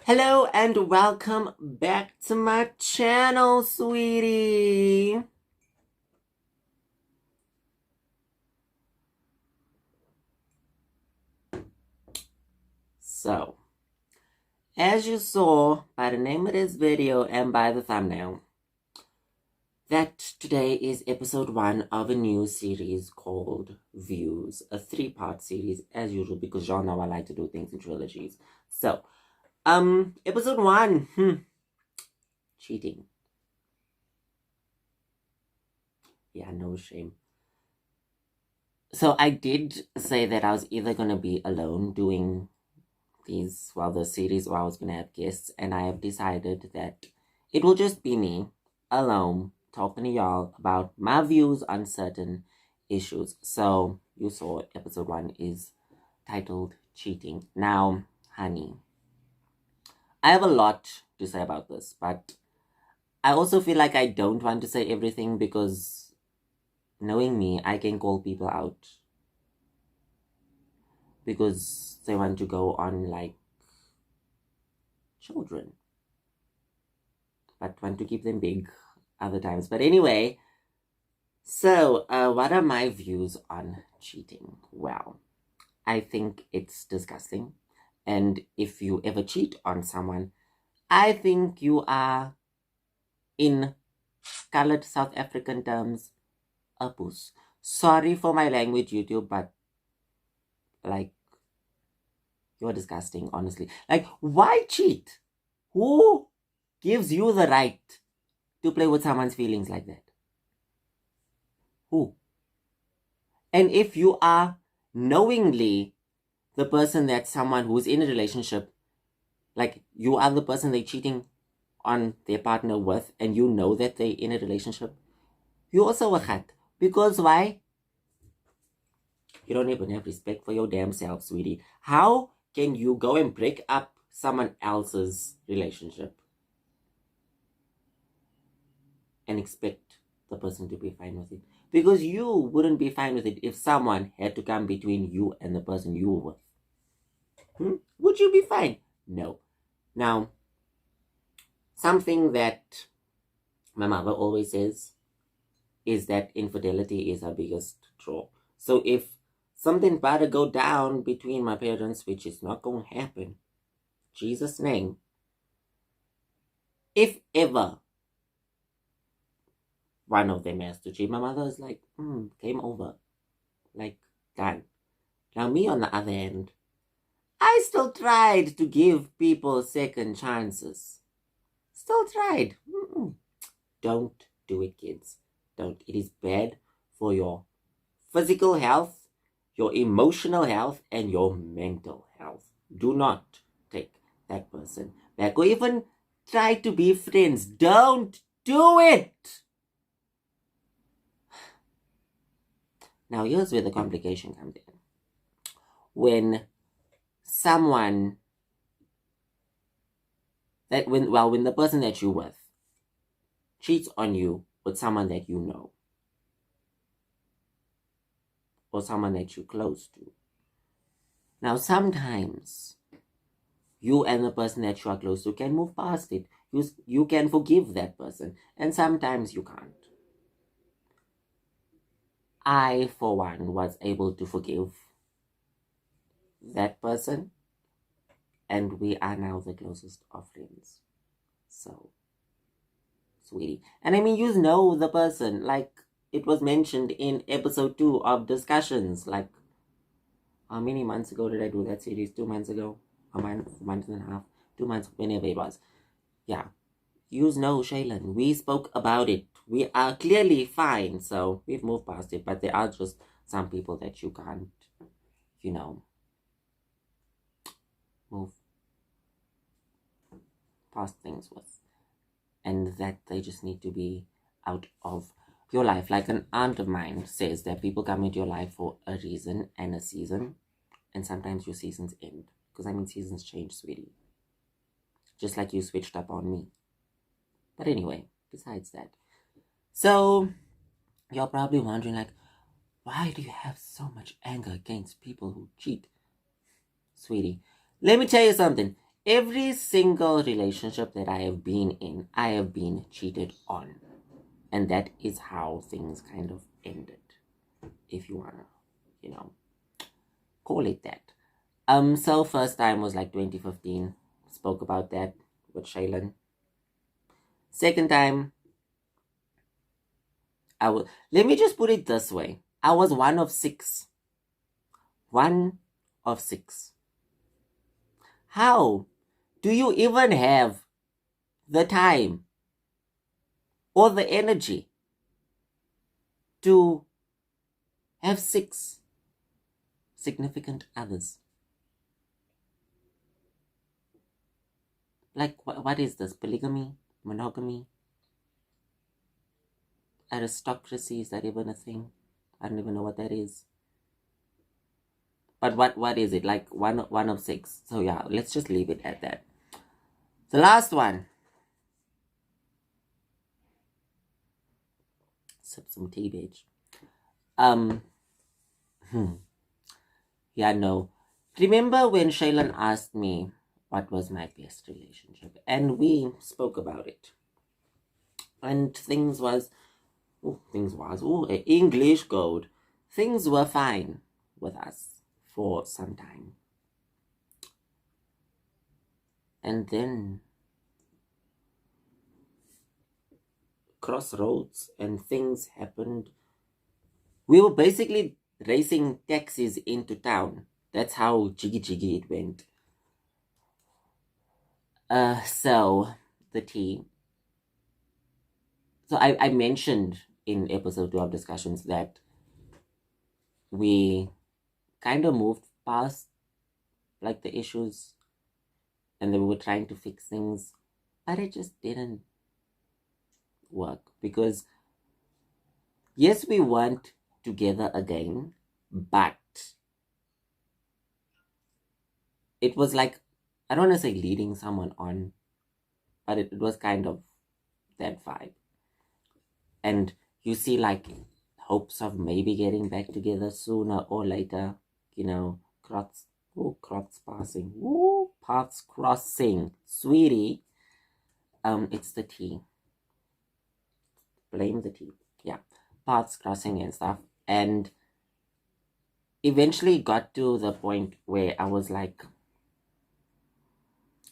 Hello and welcome back to my channel, sweetie. So, as you saw by the name of this video and by the thumbnail, that today is episode 1 of a new series called Views, a 3-part series as usual because y'all know I like to do things in trilogies. So, episode 1, cheating. Yeah, no shame. So I did say that I was either going to be alone doing the series, or I was going to have guests, and I have decided that it will just be me alone talking to y'all about my views on certain issues. So you saw episode 1 is titled Cheating. Now, honey, I have a lot to say about this, but I also feel like I don't want to say everything because knowing me, I can call people out because they want to go on like children, but want to keep them big other times. But anyway, so what are my views on cheating? Well, I think it's disgusting. And if you ever cheat on someone, I think you are, in colored South African terms, a puss. Sorry for my language, YouTube, but like, you're disgusting, honestly. Like, why cheat? Who gives you the right to play with someone's feelings like that? Who? And if you are knowingly the person that someone who's in a relationship, like you are the person they're cheating on their partner with, and you know that they're in a relationship, you also a khat. Because why? You don't even have respect for your damn self, sweetie. How can you go and break up someone else's relationship and expect the person to be fine with it? Because you wouldn't be fine with it if someone had to come between you and the person you were with. Would you be fine? No. Now, something that my mother always says is that infidelity is her biggest draw. So if something bad to go down between my parents, which is not going to happen, Jesus' name, if ever one of them has to cheat, my mother is like, game over. Like, done. Now me, on the other hand, I still tried to give people second chances. Still tried. Don't do it, kids. Don't. It is bad for your physical health, your emotional health, and your mental health. Do not take that person back or even try to be friends. Don't do it. Now, here's where the complication comes in. When someone when the person that you're with cheats on you with someone that you know, or someone that you're close to. Now, sometimes you and the person that you are close to can move past it. You can forgive that person, and sometimes you can't. I, for one, was able to forgive that person, and we are now the closest of friends. So, sweetie. And I mean, you know the person, like it was mentioned in episode 2 of Discussions. Like, how many months ago did I do that series? 2 months ago? A month and a half? 2 months, whenever it was. Yeah. You know, Shaylin, we spoke about it. We are clearly fine, so we've moved past it. But there are just some people that you can't, move past things with. And that they just need to be out of your life. Like an aunt of mine says that people come into your life for a reason and a season. And sometimes your seasons end. Because I mean, seasons change, sweetie. Just like you switched up on me. But anyway, besides that. So, you're probably wondering, like, why do you have so much anger against people who cheat? Sweetie, let me tell you something. Every single relationship that I have been in, I have been cheated on. And that is how things kind of ended, if you want to, call it that. So first time was like 2015. Spoke about that with Shaylin. Second time, let me just put it this way. I was one of six. One of six. How do you even have the time or the energy to have six significant others? Like, what is this? Polygamy? Monogamy? Aristocracy? Is that even a thing? I don't even know what that is. But what is it? Like one of six. So yeah, let's just leave it at that. The last one. Sip some tea, bitch. Yeah, no. Remember when Shaylin asked me what was my best relationship? And we spoke about it. And things was English code. Things were fine with us for some time. And then crossroads and things happened. We were basically racing taxis into town. That's how jiggy it went. So the tea. So I mentioned in episode 2 of discussions that we kind of moved past like the issues and then we were trying to fix things, but it just didn't work because yes, we weren't together again, but it was like, I don't want to say leading someone on, but it was kind of that vibe. And you see like hopes of maybe getting back together sooner or later, paths crossing, sweetie. It's the tea. Blame the tea. Yeah, paths crossing and stuff. And eventually got to the point where I was like,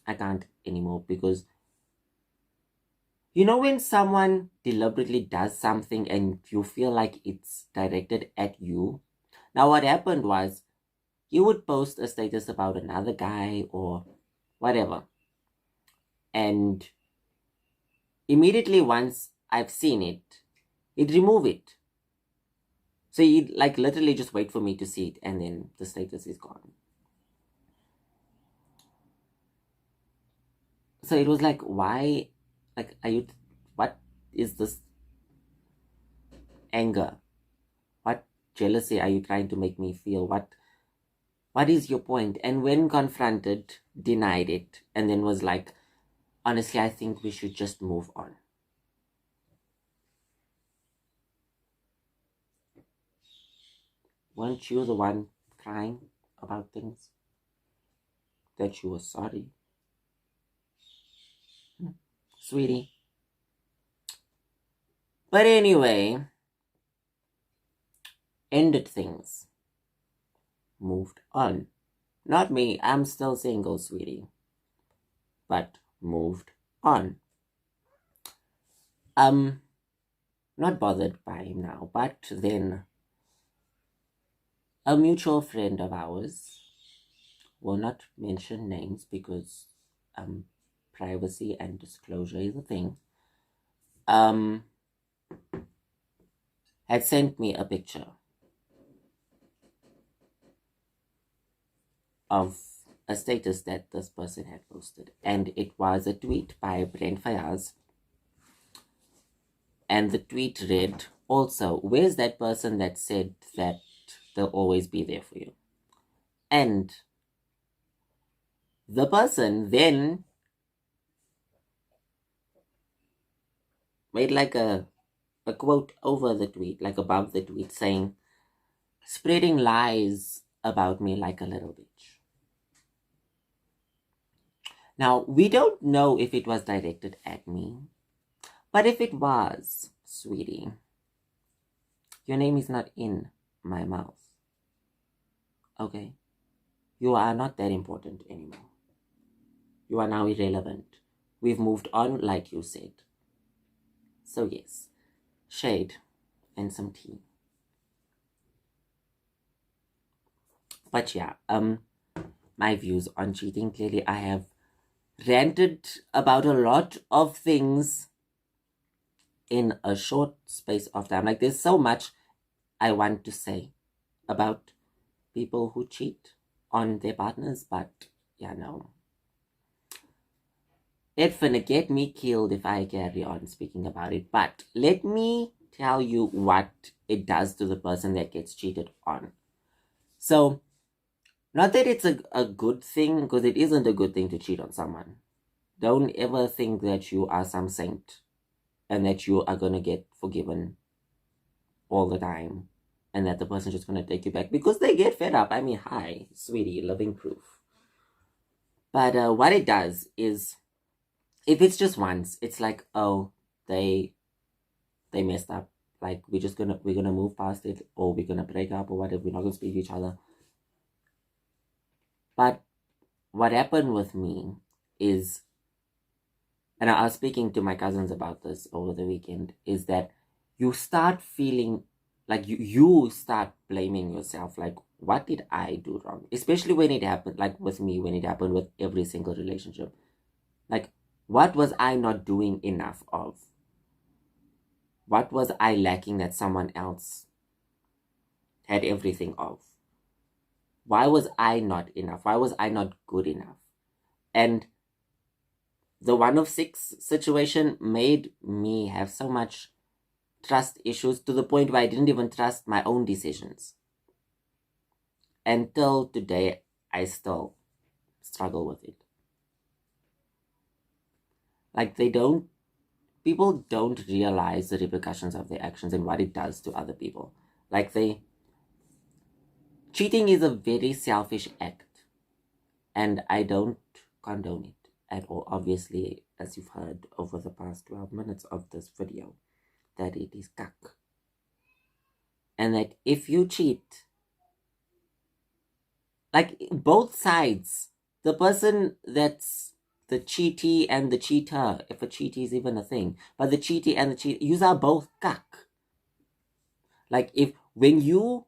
I can't anymore because when someone deliberately does something and you feel like it's directed at you. Now what happened was you would post a status about another guy or whatever. And immediately once I've seen it, it'd remove it. So you'd like literally just wait for me to see it and then the status is gone. So it was like, why? Like, what is this anger? What jealousy are you trying to make me feel? What is your point? And when confronted, denied it, and then was like, honestly, I think we should just move on. Weren't you the one crying about things? That you were sorry? Sweetie. But anyway, ended things. Moved on. Not me, I'm still single, sweetie. But moved on. Not bothered by him now, but then a mutual friend of ours, will not mention names because privacy and disclosure is a thing, had sent me a picture of a status that this person had posted, and it was a tweet by Brent Fayaz, and the tweet read, also, where's that person that said that they'll always be there for you? And the person then made like a quote over the tweet, like above the tweet, saying, spreading lies about me like a little bitch. Now, we don't know if it was directed at me, but if it was, sweetie, your name is not in my mouth. Okay? You are not that important anymore. You are now irrelevant. We've moved on, like you said. So yes, shade and some tea. But yeah, my views on cheating. Clearly, I have ranted about a lot of things in a short space of time. Like, there's so much I want to say about people who cheat on their partners, but yeah, no. It's finna get me killed if I carry on speaking about it. But let me tell you what it does to the person that gets cheated on. So, not that it's a good thing, because it isn't a good thing to cheat on someone. Don't ever think that you are some saint and that you are going to get forgiven all the time and that the person's just going to take you back because they get fed up. I mean, hi, sweetie, living proof. But what it does is, if it's just once, it's like, oh, they messed up. Like, we're gonna move past it, or we're gonna break up, or whatever. We're not gonna speak to each other. But what happened with me is, and I was speaking to my cousins about this over the weekend, is that you start feeling like you start blaming yourself. Like, what did I do wrong? Especially when it happened, like with me, when it happened with every single relationship. Like, what was I not doing enough of? What was I lacking that someone else had everything of? Why was I not enough? Why was I not good enough? And the 1 of 6 situation made me have so much trust issues to the point where I didn't even trust my own decisions. Until today, I still struggle with it. Like, people don't realize the repercussions of their actions and what it does to other people. Like, cheating is a very selfish act, and I don't condone it at all. Obviously, as you've heard over the past 12 minutes of this video, that it is cuck. And that if you cheat, like, both sides, the person that's the cheatee and the cheater, if a cheatee is even a thing, but the cheatee and the cheat, you are both cuck. Like, when you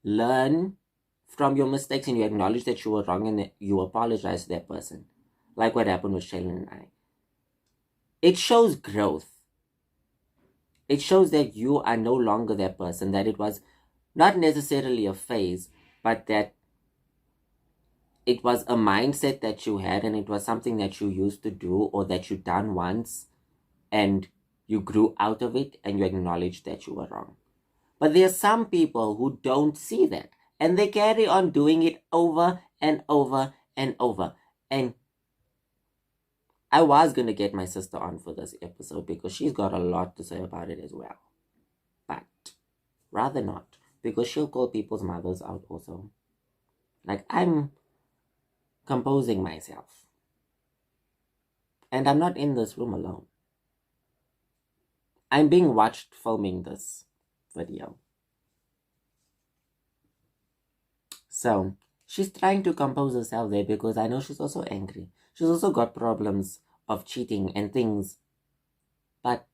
learn from your mistakes and you acknowledge that you were wrong and that you apologize to that person, like what happened with Shaylin and I, it shows growth. It shows that you are no longer that person, that it was not necessarily a phase, but that it was a mindset that you had, and it was something that you used to do or that you done once, and you grew out of it and you acknowledged that you were wrong. But there are some people who don't see that, and they carry on doing it over and over and over. And I was going to get my sister on for this episode because she's got a lot to say about it as well. But rather not, because she'll call people's mothers out also. Like, I'm composing myself. And I'm not in this room alone. I'm being watched filming this video. So, she's trying to compose herself there because I know she's also angry. She's also got problems of cheating and things. But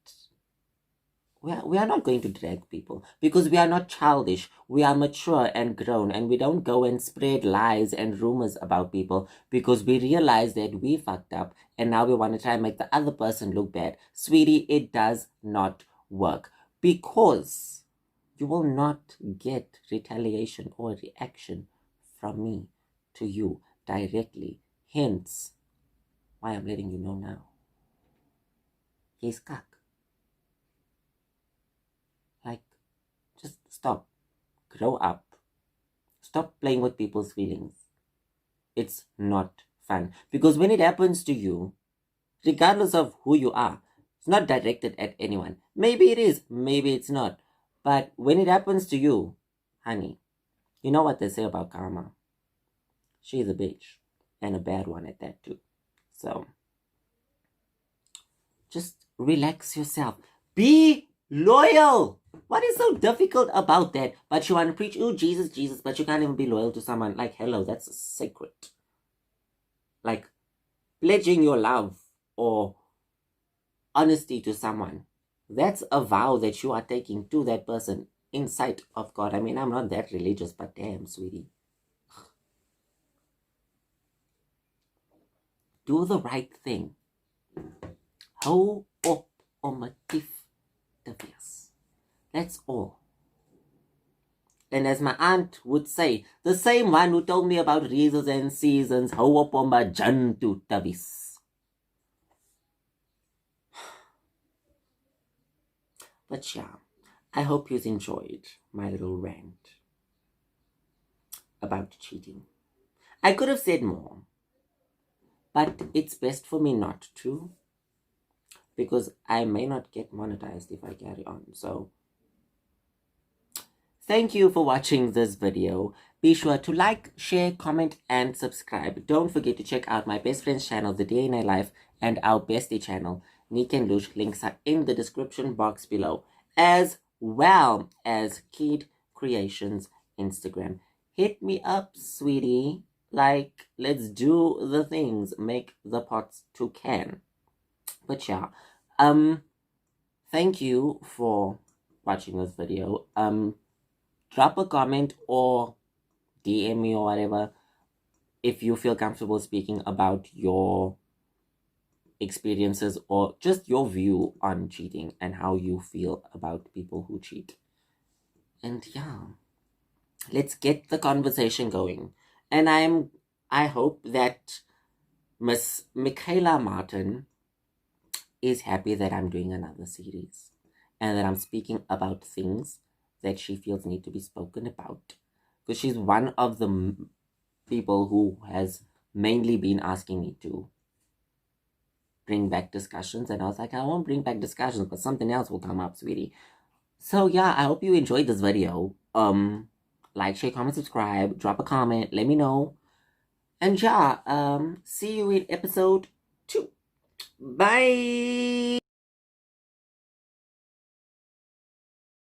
we are not going to drag people because we are not childish. We are mature and grown, and we don't go and spread lies and rumors about people because we realize that we fucked up and now we want to try and make the other person look bad. Sweetie, it does not work because you will not get retaliation or reaction from me to you directly. Hence, why I'm letting you know now. He's cuck. Like, just stop. Grow up. Stop playing with people's feelings. It's not fun. Because when it happens to you, regardless of who you are, it's not directed at anyone. Maybe it is, maybe it's not. But when it happens to you, honey, you know what they say about karma. She's a bitch. And a bad one at that too. So just relax yourself. Be loyal. What is so difficult about that? But you want to preach, oh, Jesus, Jesus, but you can't even be loyal to someone. Like, hello, that's sacred. Like, pledging your love or honesty to someone. That's a vow that you are taking to that person in sight of God. I mean, I'm not that religious, but damn, sweetie. Do the right thing. Hou op om 'n dief te wees. That's all. And as my aunt would say, the same one who told me about reasons and seasons, hou op om 'n jantu te wees. But yeah, I hope you enjoyed my little rant about cheating. I could have said more, but it's best for me not to, because I may not get monetized if I carry on. So thank you for watching this video. Be sure to like, share, comment, and subscribe. Don't forget to check out my best friend's channel, The Day in Our Life, and our bestie channel, NIQUE and LUSH. Links are in the description box below, as well as Kid Creations Instagram. Hit me up, sweetie. Like, let's do the things. Make the pots to can. But yeah, thank you for watching this video. Drop a comment or DM me or whatever if you feel comfortable speaking about your experiences or just your view on cheating and how you feel about people who cheat. And yeah, let's get the conversation going. And I hope that Miss Michaela Martin is happy that I'm doing another series and that I'm speaking about things that she feels need to be spoken about, because she's one of the people who has mainly been asking me to bring back discussions, and I was like, I won't bring back discussions, but something else will come up, sweetie. So yeah, I hope you enjoyed this video. Like, share, comment, subscribe, drop a comment, let me know. And yeah, see you in episode 2. Bye.